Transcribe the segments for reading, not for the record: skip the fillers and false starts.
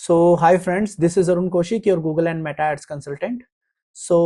So, hi friends, this is Arun Kaushik, your Google and Meta Ads consultant. So,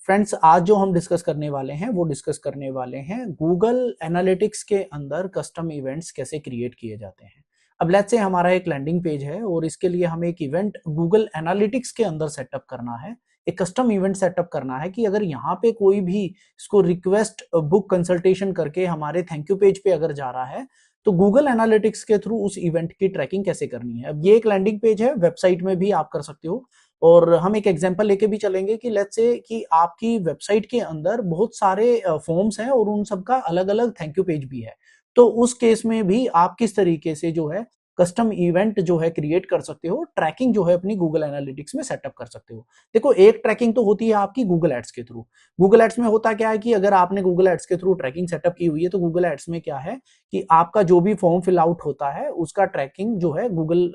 friends आज जो हम discuss करने वाले हैं वो डिस्कस करने वाले हैं गूगल एनालिटिक्स के अंदर कस्टम इवेंट्स कैसे क्रिएट किए जाते हैं। अब लेट्स से हमारा एक लैंडिंग पेज है और इसके लिए हमें एक इवेंट गूगल एनालिटिक्स के अंदर सेटअप करना है, एक कस्टम इवेंट सेटअप करना है कि अगर यहाँ पे कोई भी इसको रिक्वेस्ट बुक कंसल्टेशन करके हमारे थैंक यू पेज पे अगर जा रहा है तो गूगल एनालिटिक्स के थ्रू उस इवेंट की ट्रैकिंग कैसे करनी है। अब ये एक लैंडिंग पेज है, वेबसाइट में भी आप कर सकते हो और हम एक एग्जांपल लेके भी चलेंगे कि लेट्स से कि आपकी वेबसाइट के अंदर बहुत सारे फॉर्म्स हैं और उन सबका अलग अलग थैंक यू पेज भी है। तो उस केस में भी आप किस तरीके से जो है कस्टम इवेंट जो है क्रिएट कर सकते हो, ट्रैकिंग जो है अपनी गूगल एनालिटिक्स में सेटअप कर सकते हो। देखो, एक ट्रैकिंग तो होती है आपकी गूगल एड्स के थ्रू। गूगल एड्स में होता क्या है कि अगर आपने गूगल एड्स के थ्रू ट्रैकिंग सेटअप की हुई है तो गूगल एड्स में क्या है कि आपका जो भी फॉर्म फिल आउट होता है उसका ट्रैकिंग जो है गूगल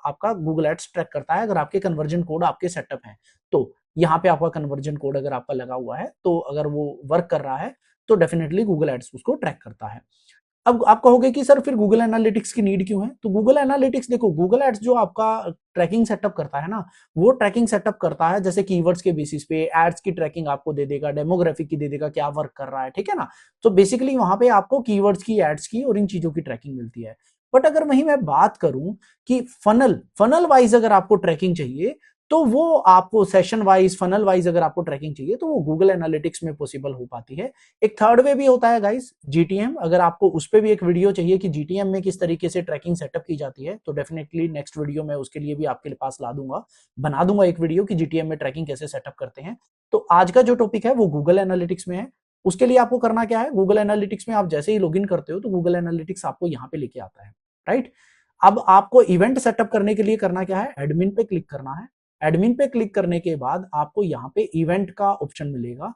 आपका गूगल एड्स ट्रैक करता है। अगर आपके कन्वर्जन कोड आपके सेटअप हैं तो यहाँ पे आपका कन्वर्जन कोड अगर आपका लगा हुआ है तो अगर वो वर्क कर रहा है तो डेफिनेटली गूगल एड्स उसको ट्रैक करता है। अब आप कहोगे कि सर फिर गूगल एनालिटिक्स की नीड क्यों है? तो गूगल एनालिटिक्स, देखो, गूगल एड्स जो आपका ट्रैकिंग सेटअप करता है ना, वो ट्रैकिंग सेटअप करता है जैसे कीवर्ड्स के बेसिस पे एड्स की ट्रैकिंग आपको दे देगा, डेमोग्राफिक की दे देगा, क्या वर्क कर रहा है, ठीक है ना। तो बेसिकली वहां पे आपको कीवर्ड्स की, एड्स की और इन चीजों की ट्रैकिंग मिलती है। बट अगर वहीं मैं बात करूं कि फनल फनल वाइज अगर आपको ट्रैकिंग चाहिए तो वो आपको सेशन वाइज, फनल वाइज अगर आपको ट्रैकिंग चाहिए तो वो गूगल एनालिटिक्स में पॉसिबल हो पाती है। एक थर्ड वे भी होता है गाइस, जीटीएम। अगर आपको उस पर भी एक वीडियो चाहिए कि जीटीएम में किस तरीके से ट्रैकिंग सेटअप की जाती है तो डेफिनेटली नेक्स्ट वीडियो में उसके लिए भी आपके पास ला दूंगा, बना दूंगा एक वीडियो कि जीटीएम में ट्रैकिंग कैसे सेटअप करते हैं। तो आज का जो टॉपिक है वो गूगल एनालिटिक्स में है। उसके लिए आपको करना क्या है, गूगल एनालिटिक्स में आप जैसे ही लॉगिन करते हो तो गूगल एनालिटिक्स आपको यहाँ पे लेके आता है, राइट। अब आपको इवेंट सेटअप करने के लिए करना क्या है, एडमिन पे क्लिक करना है। एडमिन पे क्लिक करने के बाद आपको यहाँ पे इवेंट का ऑप्शन मिलेगा।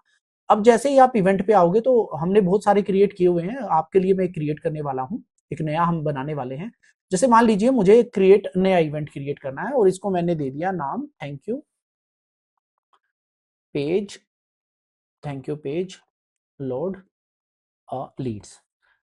अब जैसे ही आप इवेंट पे आओगे तो हमने बहुत सारे क्रिएट किए हुए हैं, आपके लिए मैं क्रिएट करने वाला हूं, एक नया हम बनाने वाले हैं। जैसे मान लीजिए मुझे क्रिएट नया इवेंट क्रिएट करना है और इसको मैंने दे दिया नाम thank you page, thank you page load leads.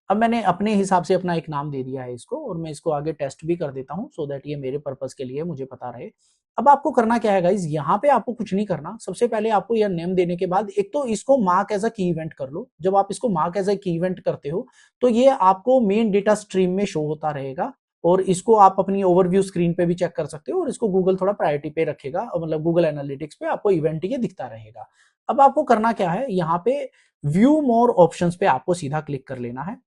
अब मैंने अपने हिसाब से अपना एक नाम दे दिया है इसको और मैं इसको आगे टेस्ट भी कर देता हूं सो दैट ये मेरे पर्पस के लिए मुझे पता रहे। अब आपको करना क्या है गाइज, यहाँ पे आपको कुछ नहीं करना। सबसे पहले आपको यह नेम देने के बाद एक तो इसको मार्क एज अ की इवेंट कर लो। जब आप इसको मार्क एज अ की इवेंट करते हो तो ये आपको मेन डेटा स्ट्रीम में शो होता रहेगा और इसको आप अपनी ओवरव्यू स्क्रीन पे भी चेक कर सकते हो और इसको गूगल थोड़ा प्रायोरिटी पे रखेगा, मतलब गूगल एनालिटिक्स पे आपको इवेंट ये दिखता रहेगा। अब आपको करना क्या है, यहाँ पे व्यू मोर ऑप्शंस पे आपको सीधा क्लिक कर लेना है।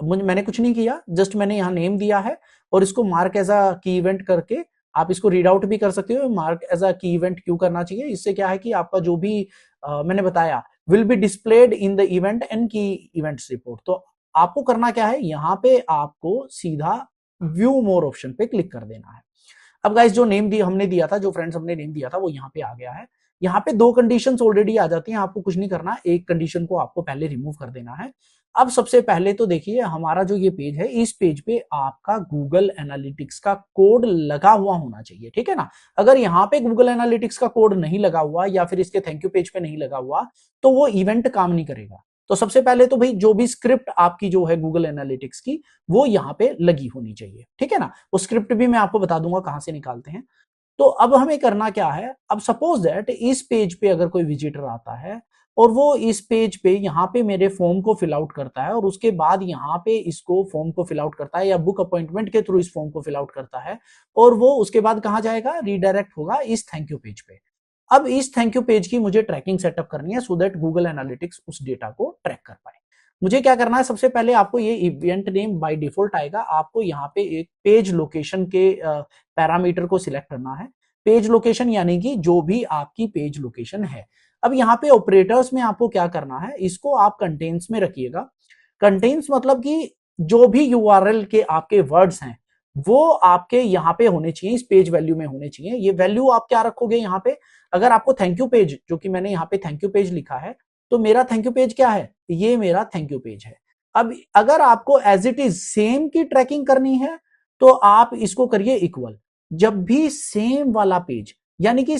मैंने कुछ नहीं किया, जस्ट मैंने यहाँ नेम दिया है और इसको मार्क एज अ की इवेंट करके आप इसको रीड आउट भी कर सकते हो। मार्क एज अ की इवेंट क्यों करना चाहिए, इससे क्या है कि आपका जो भी मैंने बताया will be displayed in the event and की इवेंट्स रिपोर्ट। तो आपको करना क्या है, यहाँ पे आपको सीधा व्यू मोर ऑप्शन पे क्लिक कर देना है। अब गाइस जो नेम दिया हमने दिया था, जो फ्रेंड्स हमने नेम दिया था वो यहाँ पे आ गया है। यहाँ पे दो कंडीशंस ऑलरेडी आ जाती हैं, आपको कुछ नहीं करना, एक कंडीशन को आपको पहले रिमूव कर देना है। अब सबसे पहले तो देखिए हमारा जो ये पेज है, इस पेज पे आपका गूगल एनालिटिक्स का कोड लगा हुआ होना चाहिए, ठीक है ना। अगर यहाँ पे गूगल एनालिटिक्स का कोड नहीं लगा हुआ या फिर इसके थैंक यू पेज पे नहीं लगा हुआ तो वो इवेंट काम नहीं करेगा। तो सबसे पहले तो भाई जो भी स्क्रिप्ट आपकी जो है गूगल एनालिटिक्स की वो यहाँ पे लगी होनी चाहिए, ठीक है ना। वो स्क्रिप्ट भी मैं आपको बता दूंगा कहां से निकालते हैं। तो अब हमें करना क्या है, अब सपोज दैट इस पेज पे अगर कोई विजिटर आता है और वो इस पेज पे यहाँ पे मेरे फॉर्म को फिल आउट करता है और उसके बाद यहाँ पे इसको फॉर्म को फिल आउट करता है या बुक अपॉइंटमेंट के थ्रू इस फॉर्म को फिल आउट करता है और वो उसके बाद कहाँ जाएगा, रीडायरेक्ट होगा इस थैंक यू पेज पे। अब इस थैंक यू पेज की मुझे ट्रैकिंग सेटअप करनी है सो दैट गूगल एनालिटिक्स उस डेटा को ट्रैक कर पाए। मुझे क्या करना है, सबसे पहले आपको ये इवेंट नेम बाय डिफॉल्ट आएगा, आपको यहाँ पे एक पेज लोकेशन के पैरामीटर को सिलेक्ट करना है। पेज लोकेशन यानी कि जो भी आपकी पेज लोकेशन है। अब यहाँ पे ऑपरेटर्स में आपको क्या करना है, इसको आप कंटेन्स में रखिएगा। कंटेन्स मतलब कि जो भी यूआरएल के आपके वर्ड्स हैं वो आपके यहाँ पे होने चाहिए, इस पेज वैल्यू में होने चाहिए। ये वैल्यू आप क्या रखोगे यहाँ पे, अगर आपको थैंक यू पेज, जो कि मैंने यहाँ पे थैंक यू पेज लिखा है, तो मेरा थैंक यू पेज क्या है, ये मेरा थैंक यू पेज है। अब अगर आपको एज इट इज सेम की ट्रैकिंग करनी है तो आप इसको करिए इक्वल। जब भी सेम वाला पेज, यानी कि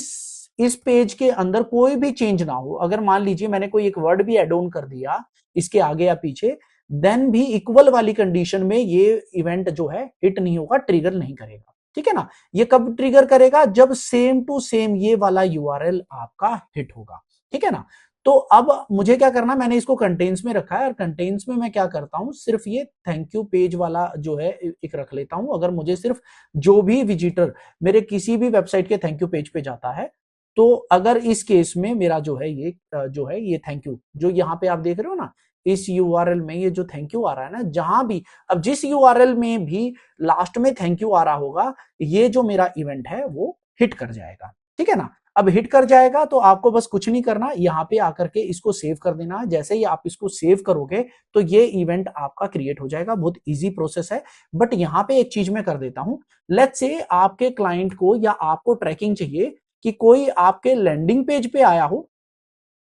इस पेज के अंदर कोई भी चेंज ना हो, अगर मान लीजिए मैंने कोई एक वर्ड भी एड ऑन कर दिया इसके आगे या पीछे, देन भी इक्वल वाली कंडीशन में ये इवेंट जो है हिट नहीं होगा, ट्रिगर नहीं करेगा। ठीक है ना। ये कब ट्रिगर करेगा, जब सेम टू सेम ये वाला यूआरएल आपका हिट होगा, ठीक है ना। तो अब मुझे क्या करना, मैंने इसको कंटेंट्स में रखा है और कंटेंट्स में मैं क्या करता हूं, सिर्फ ये थैंक यू पेज वाला जो है एक रख लेता हूं। अगर मुझे सिर्फ जो भी विजिटर मेरे किसी भी वेबसाइट के थैंक यू पेज पे जाता है, तो अगर इस केस में मेरा जो है ये जो है ये थैंक यू जो यहाँ पे आप देख रहे हो ना, इस यूआरएल में ये जो थैंक यू आ रहा है ना, जहां भी अब जिस यूआरएल में भी लास्ट में थैंक यू आ रहा होगा, ये जो मेरा इवेंट है वो हिट कर जाएगा, ठीक है ना। अब हिट कर जाएगा तो आपको बस कुछ नहीं करना, यहाँ पे आकर के इसको सेव कर देना है। जैसे ही आप इसको सेव करोगे तो ये इवेंट आपका क्रिएट हो जाएगा। बहुत इजी प्रोसेस है। बट यहाँ पे एक चीज मैं कर देता हूं, लेट्स से आपके क्लाइंट को या आपको ट्रैकिंग चाहिए कि कोई आपके लैंडिंग पेज पे आया हो।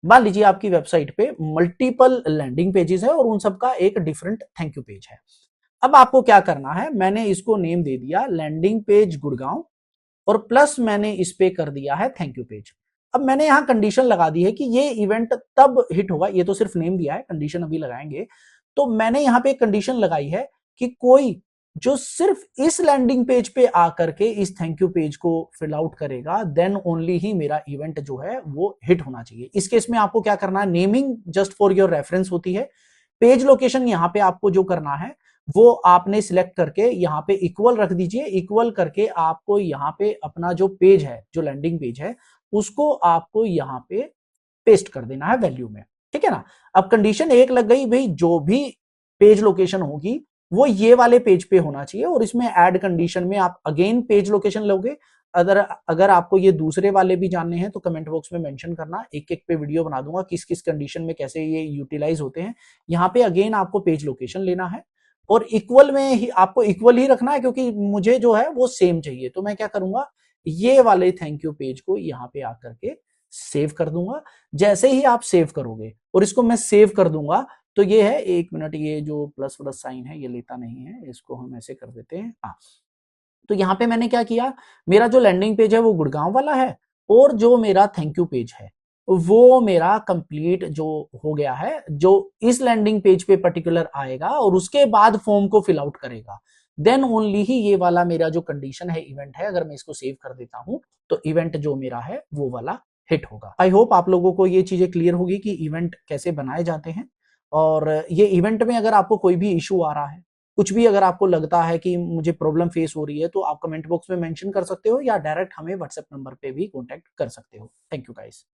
मान लीजिए आपकी वेबसाइट पे मल्टीपल लैंडिंग पेजेस है और उन सबका एक डिफरेंट थैंक यू पेज है। अब आपको क्या करना है, मैंने इसको नेम दे दिया लैंडिंग पेज गुड़गांव और प्लस मैंने इस पे कर दिया है थैंक यू पेज। अब मैंने यहां कंडीशन लगा दी है कि ये इवेंट तब हिट होगा, ये तो सिर्फ नेम दिया है, कंडीशन अभी लगाएंगे। तो मैंने यहां पे एक कंडीशन लगाई है कि कोई जो सिर्फ इस लैंडिंग पेज पे आकर के इस थैंक यू पेज को फिल आउट करेगा, देन ओनली ही मेरा इवेंट जो है वो हिट होना चाहिए। इस केस में आपको क्या करना है, naming just for your reference होती है। पेज लोकेशन यहां पे आपको जो करना है वो आपने सिलेक्ट करके यहाँ पे इक्वल रख दीजिए। इक्वल करके आपको यहाँ पे अपना जो पेज है, जो लैंडिंग पेज है, उसको आपको यहाँ पे पेस्ट कर देना है वैल्यू में, ठीक है ना। अब कंडीशन एक लग गई भाई, जो भी पेज लोकेशन होगी वो ये वाले पेज पे होना चाहिए। और इसमें ऐड कंडीशन में आप अगेन पेज लोकेशन लोगे। अगर अगर आपको ये दूसरे वाले भी जानने हैं तो कमेंट बॉक्स में मेंशन करना, एक एक पे वीडियो बना दूंगा किस किस कंडीशन में कैसे ये यूटिलाइज होते हैं। यहाँ पे अगेन आपको पेज लोकेशन लेना है और इक्वल में ही आपको इक्वल ही रखना है, क्योंकि मुझे जो है वो सेम चाहिए। तो मैं क्या करूंगा, ये वाले थैंक यू पेज को यहाँ पे आकर के सेव कर दूंगा। जैसे ही आप सेव करोगे और इसको मैं सेव कर दूंगा, तो ये है, एक मिनट, ये जो प्लस प्लस साइन है ये लेता नहीं है, इसको हम ऐसे कर देते हैं। हाँ, तो यहाँ पे मैंने क्या किया, मेरा जो लैंडिंग पेज है वो गुड़गांव वाला है और जो मेरा थैंक यू पेज है वो मेरा कंप्लीट जो हो गया है, जो इस लैंडिंग पेज पे पर्टिकुलर आएगा और उसके बाद फॉर्म को फिल आउट करेगा, देन ओनली ही ये वाला मेरा जो कंडीशन है, इवेंट है, अगर मैं इसको सेव कर देता हूं तो इवेंट जो मेरा है वो वाला हिट होगा। आई होप आप लोगों को ये चीजें क्लियर होगी कि इवेंट कैसे बनाए जाते हैं। और ये इवेंट में अगर आपको कोई भी इशू आ रहा है, कुछ भी अगर आपको लगता है कि मुझे प्रॉब्लम फेस हो रही है, तो आप कमेंट बॉक्स में मेंशन कर सकते हो या डायरेक्ट हमें व्हाट्सएप नंबर पे भी कांटेक्ट कर सकते हो। Thank you guys.